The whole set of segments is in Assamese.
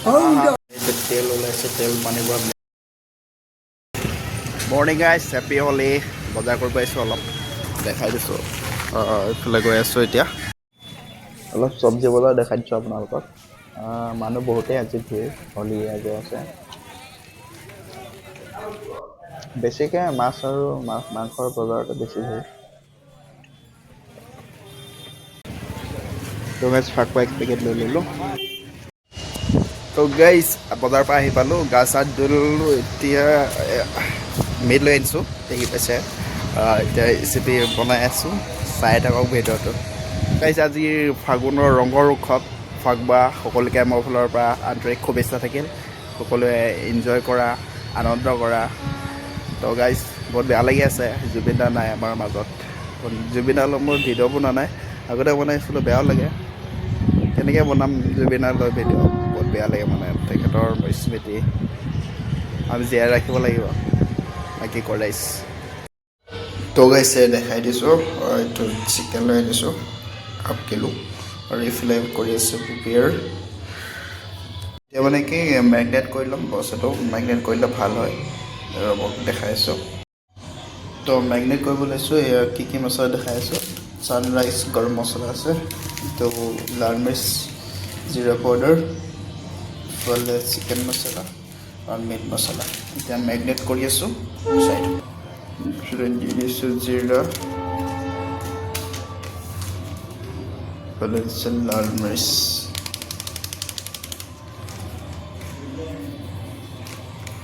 তেল ওলাইছে, তেল পানী পৰা। মৰ্ণিং গাইজ, হেপী হলি। বজাৰ কৰিব আহিছোঁ, অলপ দেখাই দিছোঁ। এইফালে গৈ আছোঁ এতিয়া। অলপ চব্জি বজাৰ দেখাই দিছোঁ আপোনালোকক। মানুহ বহুতেই আজি ভিৰ, হলি আজি আছে। বেছিকৈ মাছ আৰু মাংসৰ বজাৰতে বেছি ভিৰ। তো গাইজ ফাক এক পেকেট লৈ ল'লোঁ। তো গাইজ বজাৰৰ পৰা আহি পালোঁ, গা চা ধুই ল'লোঁ। এতিয়া মেড লৈ আনিছোঁ, দেখি পাইছে। এতিয়া ৰেচিপি বনাই আছোঁ, চাই থাকক ভিডিঅ'টো। গাইজ আজিৰ ফাগুনৰ ৰঙৰ উৎসৱ ফাক বা সকলোকে মোৰ ফালৰ পৰা আন্তৰিক শুভেচ্ছা থাকিল। সকলোৱে এনজয় কৰা, আনন্দ কৰা। তো গাইজ বহুত বেয়া লাগি আছে জুবিন দা নাই আমাৰ মাজত। জুবিন দালৈ মোৰ ভিডিঅ' বনোৱা নাই, আগতে বনাইছিলোঁ, বেয়াও লাগে। কেনেকৈ বনাম জুবিন দালৈ ভিডিঅ', বহুত বেয়া লাগে মানে। তেখেতৰ স্মৃতি আমি জীয়াই ৰাখিব লাগিব, বাকী কৰাইছ। তো গাইছে দেখাই দিছোঁ, এইটো চিকেন লৈ আনিছোঁ ½ কিলো, আৰু এইফালে কৰি আছোঁ প্ৰিপেয়াৰ। এতিয়া মানে কি মেৰিনেট কৰি ল'ম, বস্তুটো মেৰিনেট কৰিলে ভাল হয়। ৰ'বক দেখাই আছোঁ। তো মেৰিনেট কৰিব লৈছোঁ। এয়া কি মছলা দেখাই আছোঁ। ছানৰাইজ গৰম মছলা আছে, তো লাল মিৰ্চ, জিৰা পাউডাৰ, ইফালে চিকেন মছলা আৰু মিট মছলা। এতিয়া মেৰিনেট কৰি আছোঁ চাইড। দি দিছোঁ জিৰা, ইফালে দিছোঁ লাল মিৰ্চ,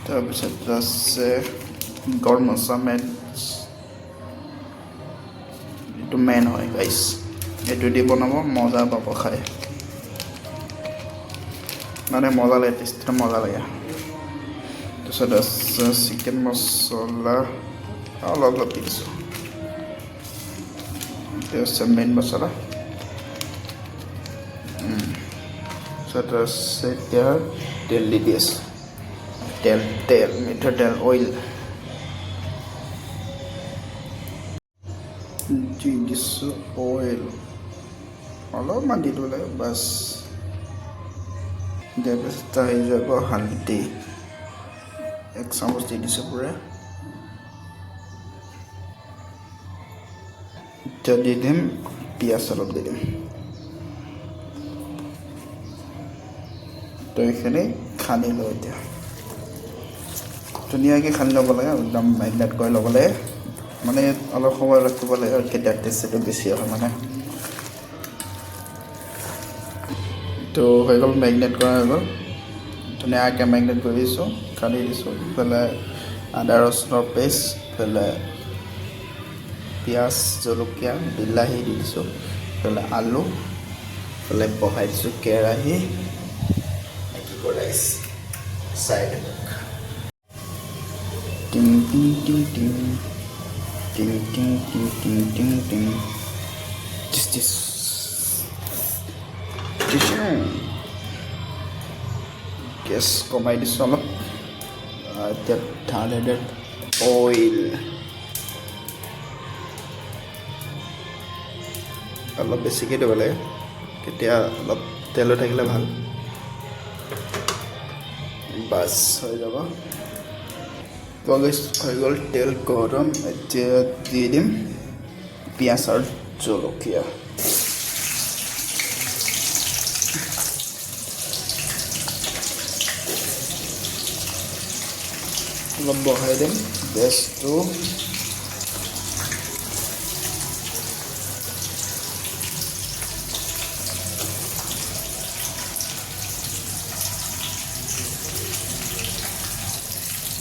তাৰপিছত আছে গৰম মছলা। এইটো মেইন হয় গাইছ, এইটো দি বনাব মজা পাব খাই, মানে মজা লাগে, টেষ্টটো মজা লাগে। তাৰপিছত আছে চিকেন মছলা, অলপ দি দিছোঁ। এতিয়া আছে মেইন মছলা। তাৰপিছত আছে এতিয়া তেল দি আছোঁ, তেল মিঠাতেল অইল দি দিছোঁ। অইল অলপমান দি দিব লাগে বাছ। তাৰপিছত আহি যাব হালধি, 1 চামুচ দি দিছোঁ পূৰা। এতিয়া দি দিম পিঁয়াজ, অলপ দি দিম। তো এইখিনি খান্দি লওঁ এতিয়া, ধুনীয়াকৈ খান্দি ল'ব লাগে, একদম মেৰিনেট কৰি ল'ব লাগে, মানে অলপ সময় ৰাখিব লাগে, আৰু তেতিয়া টেষ্টটো বেছি হয় মানে। তো হৈ গ'ল, মেৰিনেট কৰা হৈ গ'ল, ধুনীয়াকৈ মেৰিনেট কৰি দিছোঁ, খান্দি দিছোঁ। ইফালে আদা ৰচুনৰ পেষ্ট, ইফালে পিঁয়াজ, জলকীয়া, বিলাহী দি দিছোঁ, ইফালে আলু, ইফালে বহাই দিছোঁ কেৰাহী। চাইড টিং টিং টিং টিং টিং টিং টিং টিং টিং টিং গেছ কমাই দিছোঁ অলপ। এতিয়া ঢালি দিম অইল, অলপ বেছিকৈ দিব লাগে, তেতিয়া অলপ তেলো থাকিলে ভাল। বাছ হৈ যাব। হৈ গ'ল তেল গৰম। এতিয়া দি দিম পিঁয়াজ আৰু জলকীয়া। অলপ বহাই দিম গেছটো।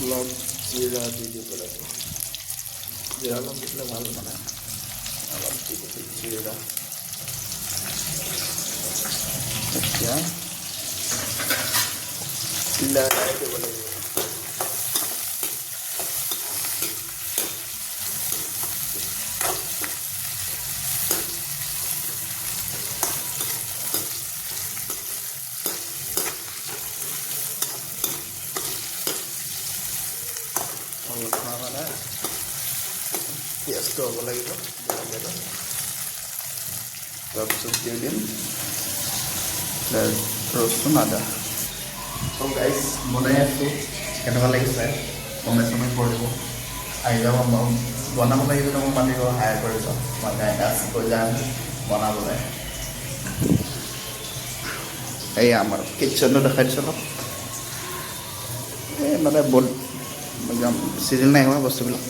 অলপ জিৰা দি দিব লাগিব, জিৰা অলপ দিলে ভাল, মানে অলপ দি দিব জিৰা। এতিয়া লৰাই দিব লাগিব। মানে পিঁয়াজটো হ'ব লাগিব, তাৰপিছত দি দিম ৰচুন, আদা। তো গাইজ বনাই আছোঁ কেনেকুৱা লাগিছে কমেণ্ট চমেণ্ট কৰিব আহি যাব বনাব লাগিব মোক মাতিব হায়াৰ কৰিব মই গাইডাছ কৈ যাম বনাবলৈ এই আমাৰ কিটচেনটো দেখাই দিছোঁ অলপ এই মানে বহুত একদম চিজিল নাই হোৱা বস্তুবিলাক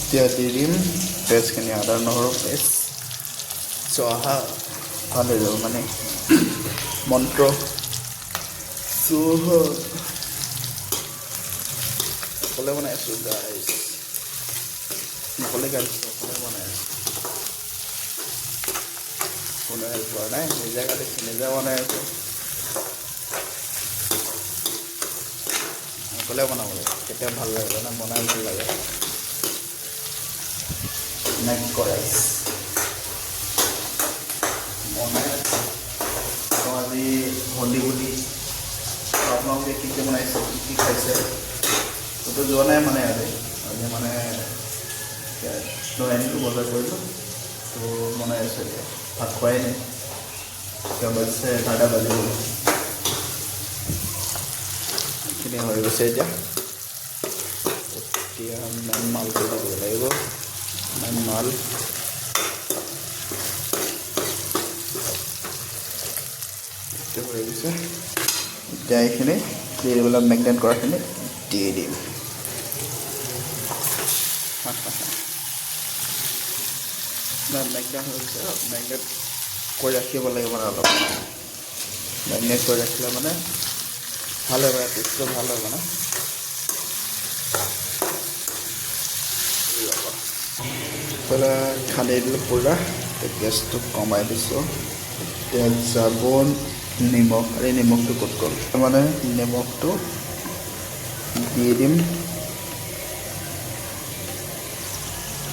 এতিয়া দি দিম পেষ্টখিনি আদা নহৰু পেষ্ট চহা ভাল হৈ যাব মানে মন্ত্ৰ অকলে বনাই আছোঁ গাইজ অকলে গাইছোঁ অকলে বনাই আছোঁ কোনো হেল্প কৰা নাই নিজে কাটিছোঁ নিজে বনাই আছোঁ অকলে বনাব লাগে কেতিয়া ভাল লাগে মানে বনাই ভাল লাগে নেক্সট কৰাইছ বনাই আজি হলি বুলি আপোনালোকে কি কি বনাইছে কি কি খাইছে ক'তো যোৱা নাই মানে আজি মানে লৈ আনিলোঁ বজাৰ কৰিলোঁ তো বনাই আছোঁ এতিয়া ভাত খোৱাই নাই এতিয়া বাজিছে 11টা বাজি গ'ল এইখিনি হৈ গৈছে এতিয়া মেইন মাল কৰি দিব লাগিব মেইন মাল হৈ গৈছে এতিয়া এইখিনি দি দিবলৈ মেগনেট কৰাখিনি দি দিম মেগনেট হৈ গৈছে মেগনেট কৰি ৰাখিব লাগিব মানে অলপ মেগনেট কৰি ৰাখিলে মানে ভাল হয় মানে টেষ্টটো ভাল হয় মানে পহিলা খান্দি দিলোঁ পূৰা গেছটো কমাই দিছোঁ এতিয়া যাব নিমখ আৰু নিমখটো ক'ত গ'ল মানে নিমখটো দি দিম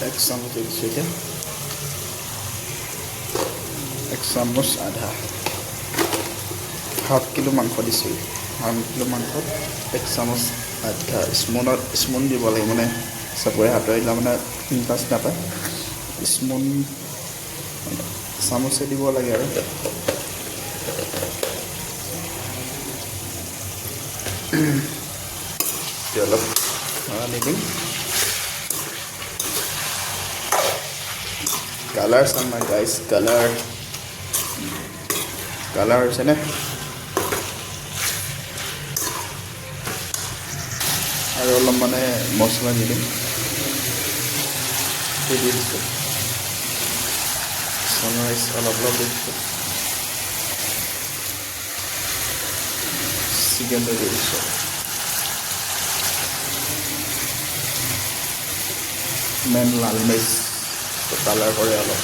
1 চামুচ দিছোঁ এতিয়া 1 চামুচ আধা হাফ কিলো মাংস দিছোঁ হাফ কিলো মাংসত 1 চামুচ আধা স্পুন দিব লাগে মানে চবৰে হাতৰে দিলে মানে পাঁচ নাপায় স্পুন চামুচে দিব লাগে আৰু অলপ দি দিম কালাৰ চাম মাই গাইজ কালাৰ হৈছেনে আৰু অলপ মানে মছলা দি দিম দি দিছোঁ চানৰাইজ অলপ দি দিছোঁ চিকেনটো দি দিছোঁ মেইন লাল মিৰ্চ কালাৰ কৰে অলপ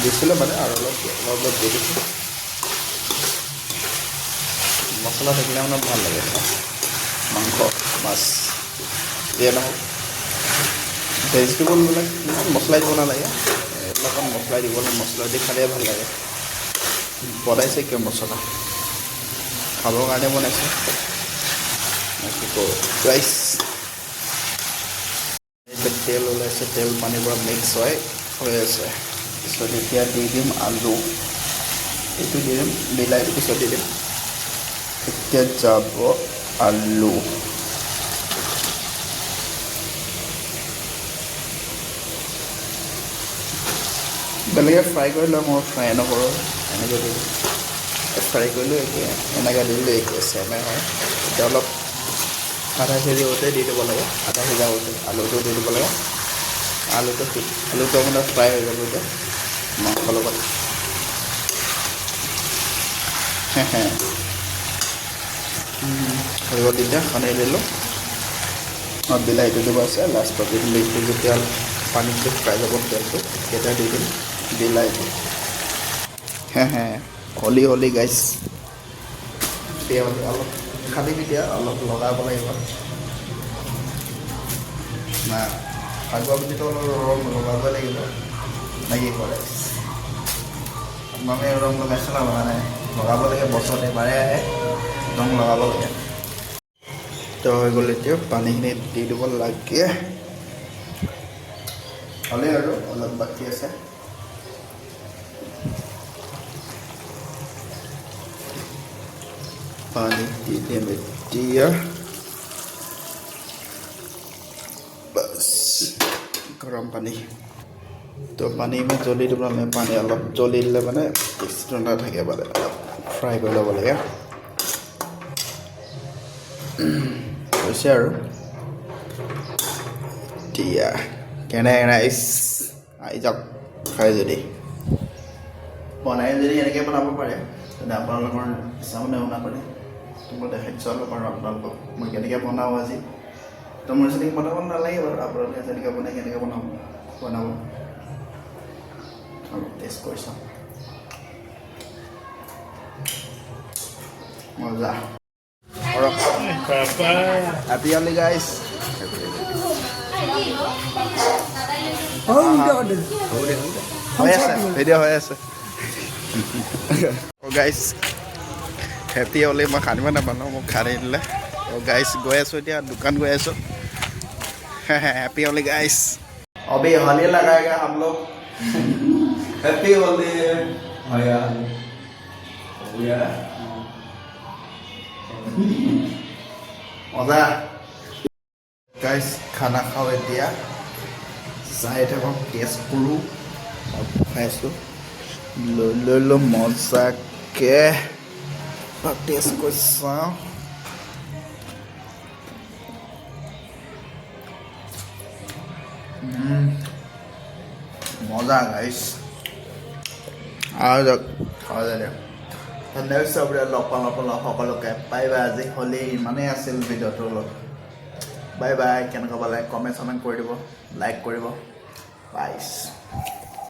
দিছিলে মানে আৰু অলপ দি দিছোঁ মছলা থাকিলে মানে ভাল লাগে মাংস মাছ দিয়ে নহওক ভেজিটেবলবিলাক ইমান মছলা দিব নালাগে এইবিলাকত মছলা দিব লাগে মছলা দি খালে ভাল লাগে বনাইছে কিয় মছলা খাবৰ কাৰণে বনাইছে কি কৰোঁ ৰাইচ তেল ওলাইছে তেল পানীৰ পৰা মিক্স হৈ আছে পিছত এতিয়া দি দিম আলু এইটো দি দিম বিলাহীটো পিছত দি দিম এতিয়া যাব আলু বেলেগে ফ্ৰাই কৰিলে মই ফ্ৰাই নকৰোঁ এনেকৈ দিলোঁ ফ্ৰাই কৰিলোঁ এতিয়া এনেকৈ দিলোঁ এতিয়া চেমে হয় এতিয়া অলপ আধা সিজাওঁতে দি দিব লাগে আধা সিজাওঁতে আলুটো দি দিব লাগে আলুটো মানে ফ্ৰাই হৈ যাব এতিয়া মাংসৰ লগত হৈ গ'ল এতিয়া সানি দিলোঁ বিলাহীটো দিব আছে লাষ্টত বিলাহীটো যেতিয়া পানীটো ফ্ৰাই যাব তেলটো তেতিয়া দি দিম বিলাহীটো হলি গাইজ এতিয়া অলপ খালি তেতিয়া অলপ লগাব লাগিব না আগৰ বুলিতো অলপ ৰং লগাব লাগিব নে কি কৰে আপোনালোকে ৰং লগাইছে না লগা নাই লগাব লাগে বছৰত এবাৰে আহে ৰং লগাব লাগে তো হৈ গ'ল এতিয়া পানীখিনি দি দিব লাগে হ'লেই আৰু অলপ বাকী আছে पानी दे दिया मिट्टिया बस गरम पानी तो पानी में जली दिबला मैं पानी अलप जली दिले माने टेस्टটো नाথাকে মানে ফ্ৰাই কৰি ল'ব লাগে হৈছে আৰু দিয়া কেনে ৰাইচ আই যাওক খাই যদি বনাই যদি এনেকৈ বনাব পাৰে তেন্তে আপোনালোকৰ চামনে বনাব পাৰে তো মই দেখাইছোঁ অলপ আৰু আপোনালোকক মই কেনেকৈ বনাওঁ আজি তো মোৰ যেনেকৈ বনাব নালাগে বাৰু আপোনালোকে যেনেকৈ বনাই কেনেকৈ বনাব অলপ টেষ্ট কৰি চাওঁ মজা Happy only guys. Video হৈ আছে oh guys happy only মই খানিব নাপালোঁ মোক খানি দিলে oh guys গৈ আছোঁ এতিয়া দোকান গৈ আছোঁ happy only guys अभी होली लगाएगा हम लोग हैप्पी होली भैया भैया मजा गाइस खाना खाओ दिया साइड हम टेस्ट करूँ खाइছোঁ লৈ লো মজাকে টেষ্ট কৰি চাওঁ মজা গাইছ আৰু নেক্সট ভিডিঅ'ত লগ পাম আপোনালোক সকলোকে বাই বাই আজি হ'লি ইমানেই আছিল ভিডিঅ'টো অলপ বাই বাই কেনেকুৱা পালে কমেণ্ট চমেণ্ট কৰি দিব লাইক কৰিব বাই